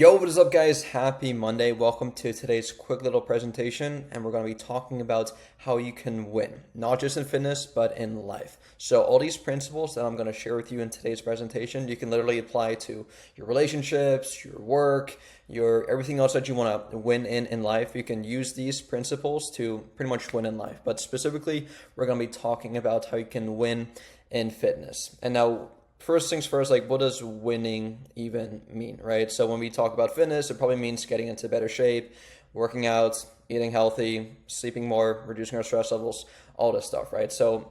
Yo, what is up, guys? Happy Monday. Welcome to today's quick little presentation, and we're going to be talking about how you can win, not just in fitness, but in life. So all these principles that I'm going to share with you in today's presentation, you can literally apply to your relationships, your work, your everything else that you want to win in life. You can use these principles to pretty much win in life. But specifically, we're going to be talking about how you can win in fitness. And now, first things first, like what does winning even mean, right? So when we talk about fitness, it probably means getting into better shape, working out, eating healthy, sleeping more, reducing our stress levels, all this stuff, right? So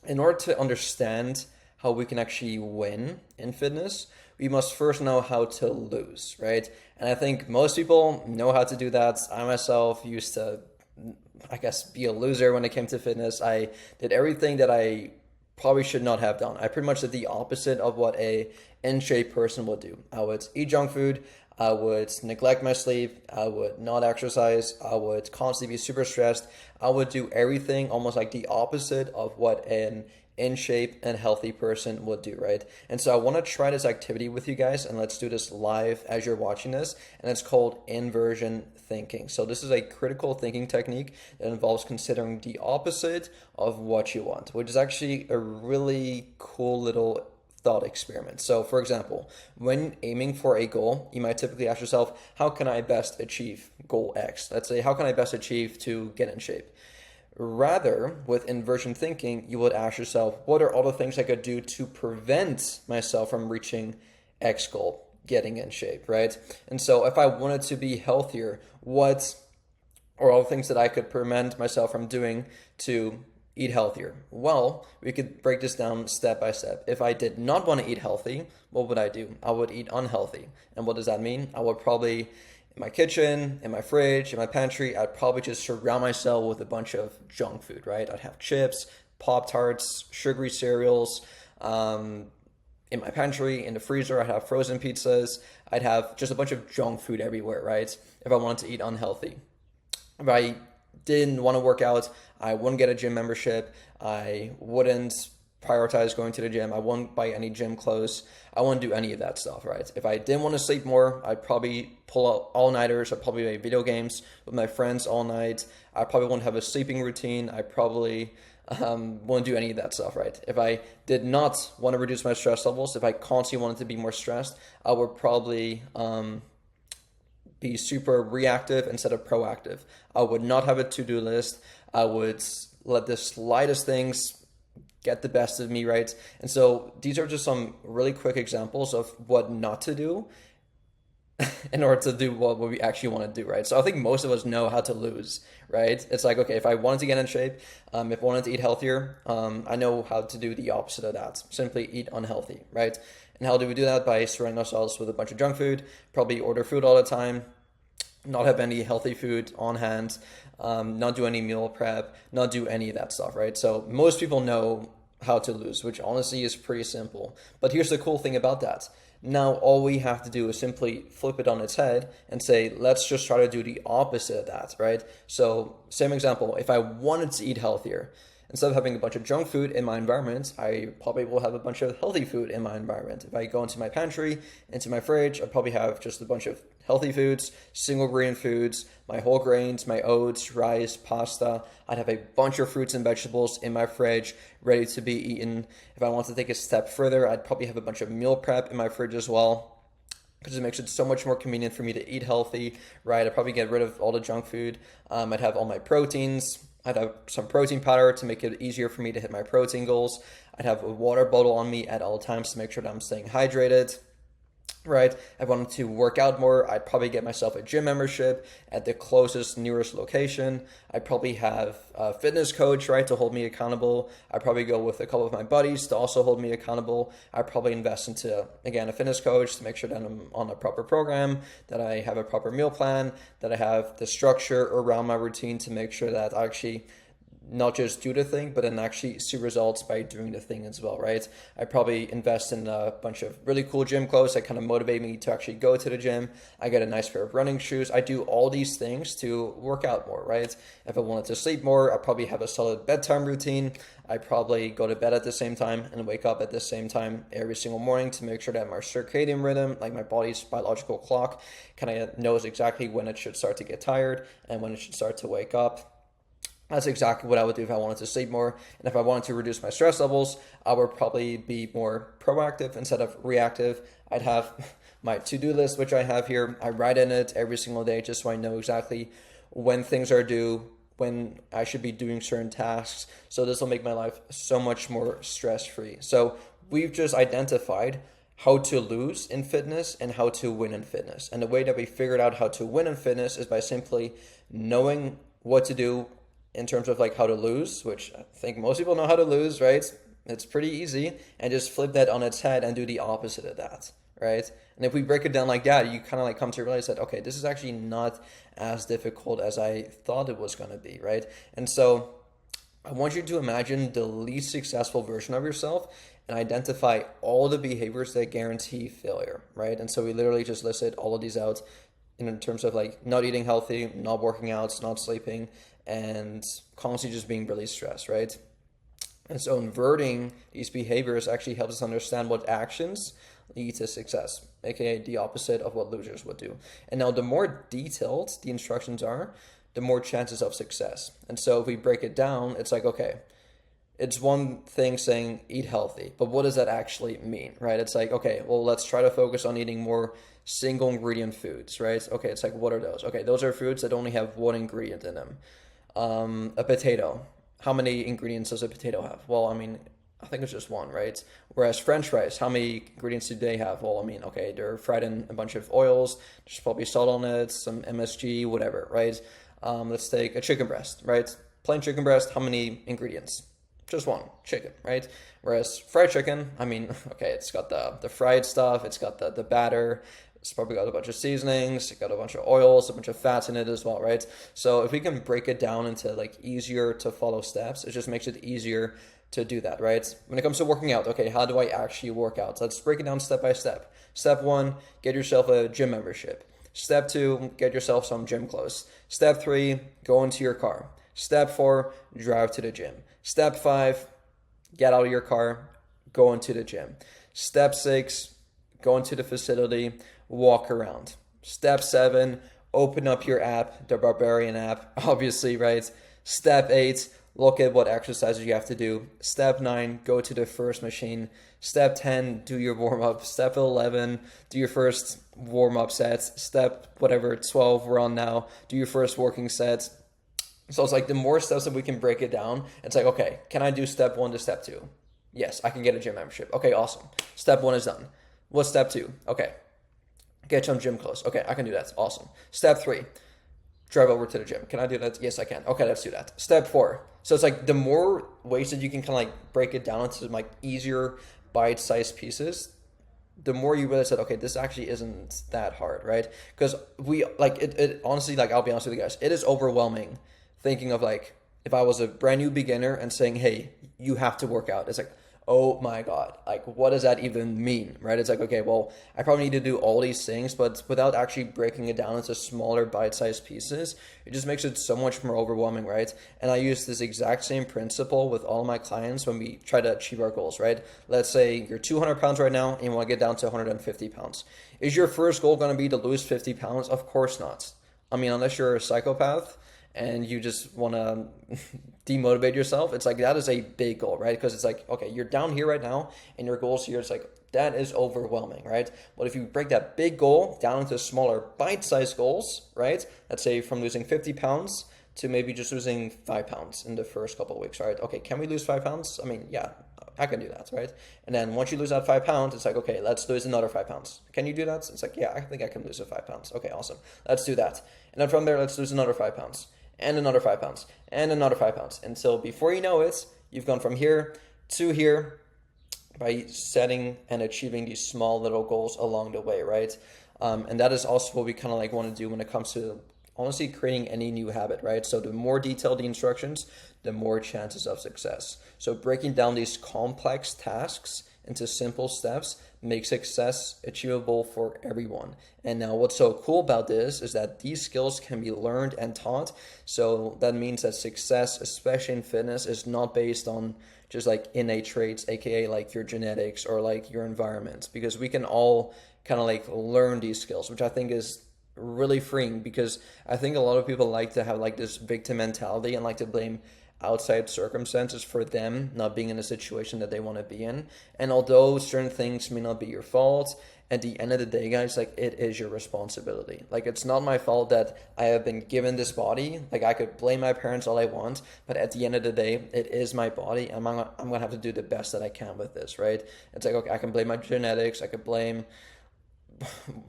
in order to understand how we can actually win in fitness, we must first know how to lose, right? And I think most people know how to do that. I myself used to, I guess, be a loser when it came to fitness. I did everything that I probably should not have done. I pretty much did the opposite of what a in-shape person would do. I would eat junk food, I would neglect my sleep, I would not exercise, I would constantly be super stressed. I would do everything almost like the opposite of what an in shape and healthy person would do, right? And so I want to try this activity with you guys, and let's do this live as you're watching this, and it's called inversion thinking. So this is a critical thinking technique that involves considering the opposite of what you want, which is actually a really cool little thought experiment. So for example, when aiming for a goal, you might typically ask yourself, how can I best achieve goal X? Let's say, how can I best achieve to get in shape? Rather, with inversion thinking, you would ask yourself, what are all the things I could do to prevent myself from reaching X goal, getting in shape, right? And so if I wanted to be healthier, what are all the things that I could prevent myself from doing to eat healthier? Well, we could break this down step by step. If I did not want to eat healthy, what would I do? I would eat unhealthy. And what does that mean? I would probably in my kitchen, in my fridge, in my pantry, I'd probably just surround myself with a bunch of junk food, right? I'd have chips, Pop-Tarts, sugary cereals. In my pantry, in the freezer, I'd have frozen pizzas. I'd have just a bunch of junk food everywhere, right? If I wanted to eat unhealthy. If I didn't want to work out, I wouldn't get a gym membership. I wouldn't prioritize going to the gym. I won't buy any gym clothes. I won't do any of that stuff, right? If I didn't want to sleep more, I'd probably pull out all-nighters. I'd probably play video games with my friends all night. I probably won't have a sleeping routine. I probably won't do any of that stuff, right? If I did not want to reduce my stress levels, if I constantly wanted to be more stressed, I would probably be super reactive instead of proactive. I would not have a to-do list. I would let the slightest things get the best of me, right? And so these are just some really quick examples of what not to do in order to do what we actually want to do, right? So I think most of us know how to lose, right? It's like, okay, if I wanted to get in shape, if I wanted to eat healthier, I know how to do the opposite of that. Simply eat unhealthy, right? And how do we do that? By surrounding ourselves with a bunch of junk food, probably order food all the time, not have any healthy food on hand, not do any meal prep, not do any of that stuff, right? So most people know how to lose, which honestly is pretty simple. But here's the cool thing about that. Now all we have to do is simply flip it on its head and say, let's just try to do the opposite of that, right? So same example, if I wanted to eat healthier, instead of having a bunch of junk food in my environment, I probably will have a bunch of healthy food in my environment. If I go into my pantry, into my fridge, I probably have just a bunch of healthy foods, single grain foods, my whole grains, my oats, rice, pasta. I'd have a bunch of fruits and vegetables in my fridge ready to be eaten. If I want to take a step further, I'd probably have a bunch of meal prep in my fridge as well, because it makes it so much more convenient for me to eat healthy, right? I'd probably get rid of all the junk food. I'd have all my proteins. I'd have some protein powder to make it easier for me to hit my protein goals. I'd have a water bottle on me at all times to make sure that I'm staying hydrated, right? If I wanted to work out more, I'd probably get myself a gym membership at the closest, nearest location. I'd probably have a fitness coach, right, to hold me accountable. I'd probably go with a couple of my buddies to also hold me accountable. I'd probably invest into, again, a fitness coach to make sure that I'm on a proper program, that I have a proper meal plan, that I have the structure around my routine to make sure that I actually not just do the thing, but then actually see results by doing the thing as well, right? I probably invest in a bunch of really cool gym clothes that kind of motivate me to actually go to the gym. I get a nice pair of running shoes. I do all these things to work out more, right? If I wanted to sleep more, I probably have a solid bedtime routine. I probably go to bed at the same time and wake up at the same time every single morning to make sure that my circadian rhythm, like my body's biological clock, kind of knows exactly when it should start to get tired and when it should start to wake up. That's exactly what I would do if I wanted to sleep more. And if I wanted to reduce my stress levels, I would probably be more proactive instead of reactive. I'd have my to-do list, which I have here. I write in it every single day just so I know exactly when things are due, when I should be doing certain tasks. So this will make my life so much more stress-free. So we've just identified how to lose in fitness and how to win in fitness. And the way that we figured out how to win in fitness is by simply knowing what to do in terms of like how to lose, which I think most people know how to lose, right? It's pretty easy, and just flip that on its head and do the opposite of that, right? And if we break it down like that, you kind of like come to realize that, okay, this is actually not as difficult as I thought it was going to be, right? And so I want you to imagine the least successful version of yourself and identify all the behaviors that guarantee failure, right? And so we literally just listed all of these out in terms of like not eating healthy, not working out, not sleeping, and constantly just being really stressed, right? And so inverting these behaviors actually helps us understand what actions lead to success, aka the opposite of what losers would do. And now the more detailed the instructions are, the more chances of success. And so if we break it down, it's like, okay, it's one thing saying eat healthy, but what does that actually mean, right? It's like, okay, well, let's try to focus on eating more single ingredient foods, right? Okay, it's like, what are those? Okay, those are foods that only have one ingredient in them. A potato. How many ingredients does a potato have? Well, I mean, I think it's just one, right? Whereas French fries, how many ingredients do they have? Well, I mean, okay, they're fried in a bunch of oils. There's probably salt on it, some MSG, whatever, right? Let's take a chicken breast, right? Plain chicken breast, how many ingredients? Just one, chicken, right? Whereas fried chicken, I mean, okay, it's got the fried stuff, it's got the batter, it's probably got a bunch of seasonings, it's got a bunch of oils, a bunch of fats in it as well, right? So if we can break it down into like easier to follow steps, it just makes it easier to do that, right? When it comes to working out, okay, how do I actually work out? So let's break it down step by step. Step 1, get yourself a gym membership. Step 2, get yourself some gym clothes. Step 3, go into your car. Step 4, drive to the gym. Step 5, get out of your car, go into the gym. Step 6, go into the facility, walk around. Step 7, open up your app, the Barbarian app, obviously, right? Step 8, look at what exercises you have to do. Step 9, go to the first machine. Step 10, do your warm-up. Step 11, do your first warm-up sets. Step whatever, 12 we're on now, do your first working sets. So it's like the more steps that we can break it down, it's like, okay, can I do step 1 to step 2? Yes, I can get a gym membership. Okay, awesome. Step 1 is done. What's step 2? Okay, get some gym clothes. Okay, I can do that. Awesome. Step 3, drive over to the gym. Can I do that? Yes, I can. Okay, let's do that. Step 4. So it's like the more ways that you can kind of like break it down into like easier bite-sized pieces, the more you realize that, okay, this actually isn't that hard, right? Because we like it honestly, like I'll be honest with you guys, it is overwhelming thinking of like if I was a brand new beginner and saying, hey, you have to work out. It's like, oh my God, like what does that even mean, right? It's like, okay, well, I probably need to do all these things, but without actually breaking it down into smaller bite-sized pieces, it just makes it so much more overwhelming, right? And I use this exact same principle with all my clients when we try to achieve our goals, right? Let's say you're 200 pounds right now and you want to get down to 150 pounds. Is your first goal going to be to lose 50 pounds? Of course not. I mean, unless you're a psychopath and you just want to demotivate yourself, it's like that is a big goal, right? Because it's like, okay, you're down here right now and your goals here, it's like that is overwhelming, right? But if you break that big goal down into smaller bite-sized goals, right? Let's say from losing 50 pounds to maybe just losing 5 pounds in the first couple of weeks, right? Okay, can we lose 5 pounds? I mean, yeah, I can do that, right? And then once you lose that 5 pounds, it's like, okay, let's lose another 5 pounds. Can you do that? It's like, yeah, I think I can lose 5 pounds. Okay, awesome. Let's do that. And then from there, let's lose another 5 pounds. And another 5 pounds, and another 5 pounds. Until before you know it, you've gone from here to here by setting and achieving these small little goals along the way, right? And that is also what we kind of like want to do when it comes to honestly creating any new habit, right? So the more detailed the instructions, the more chances of success. So breaking down these complex tasks into simple steps makes success achievable for everyone. And now what's so cool about this is that these skills can be learned and taught. So that means that success, especially in fitness, is not based on just like innate traits, aka like your genetics or like your environment, because we can all kind of like learn these skills, which I think is really freeing, because I think a lot of people like to have like this victim mentality and like to blame outside circumstances for them not being in a situation that they want to be in. And although certain things may not be your fault, at the end of the day, guys, like it is your responsibility. Like it's not my fault that I have been given this body. Like I could blame my parents all I want, but at the end of the day, it is my body. I'm gonna have to do the best that I can with this, right? It's like, okay, I can blame my genetics, I could blame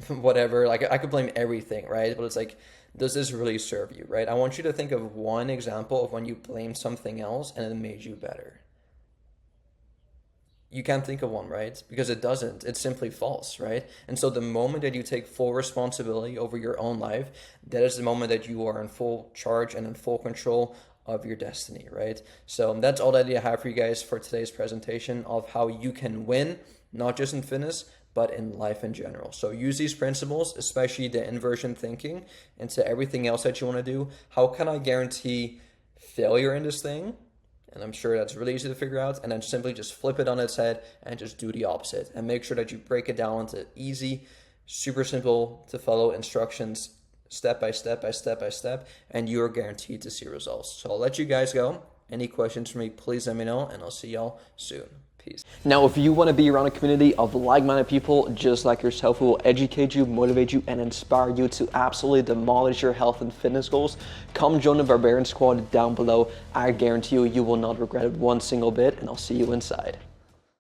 whatever, like I could blame everything, right? But it's like, does this really serve you, right? I want you to think of one example of when you blamed something else and it made you better. You can't think of one, right? Because it doesn't. It's simply false, right? And so the moment that you take full responsibility over your own life, that is the moment that you are in full charge and in full control of your destiny, right? So that's all that I have for you guys for today's presentation of how you can win, not just in fitness, but in life in general. So use these principles, especially the inversion thinking, into everything else that you want to do. How can I guarantee failure in this thing? And I'm sure that's really easy to figure out. And then simply just flip it on its head and just do the opposite. And make sure that you break it down into easy, super simple to follow instructions, step by step by step by step, and you are guaranteed to see results. So I'll let you guys go. Any questions for me, please let me know, and I'll see y'all soon. Peace. Now, if you want to be around a community of like-minded people just like yourself who will educate you, motivate you, and inspire you to absolutely demolish your health and fitness goals, come join the Barbarian Squad down below. I guarantee you, you will not regret it one single bit, and I'll see you inside.